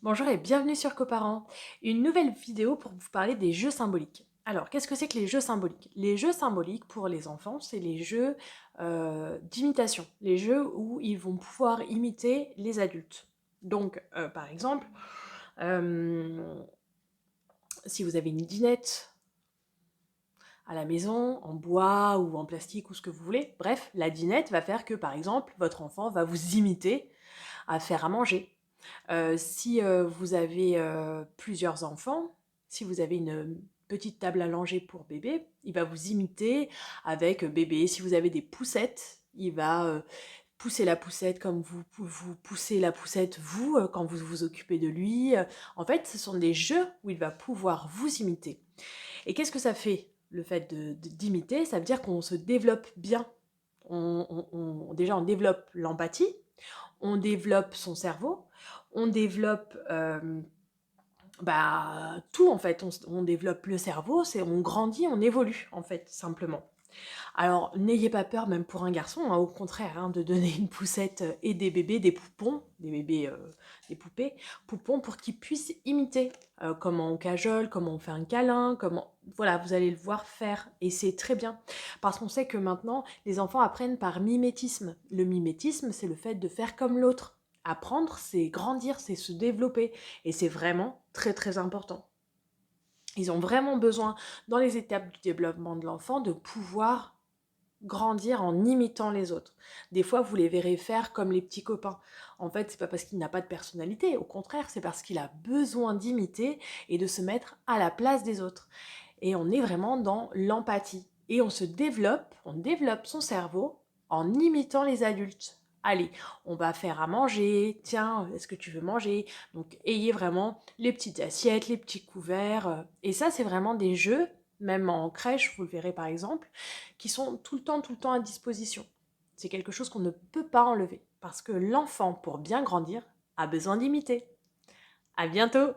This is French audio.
Bonjour et bienvenue sur Coparents, une nouvelle vidéo pour vous parler des jeux symboliques. Alors, qu'est-ce que c'est que les jeux symboliques? Les jeux symboliques pour les enfants, c'est les jeux d'imitation, les jeux où ils vont pouvoir imiter les adultes. Donc, par exemple, euh, si vous avez une dinette à la maison, en bois ou en plastique ou ce que vous voulez, bref, la dinette va faire que, par exemple, votre enfant va vous imiter à faire à manger. Si vous avez plusieurs enfants, si vous avez une petite table à langer pour bébé, il va vous imiter avec bébé. Si vous avez des poussettes, il va pousser la poussette comme vous poussez la poussette vous quand vous vous occupez de lui. En fait, ce sont des jeux où il va pouvoir vous imiter. Et qu'est-ce que ça fait, le fait d'imiter? Ça veut dire qu'on se développe bien. Déjà, on développe l'empathie, on développe son cerveau, on développe tout en fait, on développe le cerveau, on grandit, on évolue en fait, simplement. Alors n'ayez pas peur, même pour un garçon, hein, au contraire, hein, de donner une poussette et des bébés, des poupons, des bébés, des poupées, poupons pour qu'ils puissent imiter comment on cajole, comment on fait un câlin, comment... Voilà, vous allez le voir faire et c'est très bien. Parce qu'on sait que maintenant, les enfants apprennent par mimétisme. Le mimétisme, c'est le fait de faire comme l'autre. Apprendre, c'est grandir, c'est se développer et c'est vraiment très très important. Ils ont vraiment besoin, dans les étapes du développement de l'enfant, de pouvoir grandir en imitant les autres. Des fois, vous les verrez faire comme les petits copains. En fait, c'est pas parce qu'il n'a pas de personnalité, au contraire, c'est parce qu'il a besoin d'imiter et de se mettre à la place des autres. Et on est vraiment dans l'empathie. Et on développe son cerveau en imitant les adultes. Allez, on va faire à manger, tiens, est-ce que tu veux manger? Donc, ayez vraiment les petites assiettes, les petits couverts. Et ça, c'est vraiment des jeux, même en crèche, vous le verrez par exemple, qui sont tout le temps à disposition. C'est quelque chose qu'on ne peut pas enlever. Parce que l'enfant, pour bien grandir, a besoin d'imiter. À bientôt!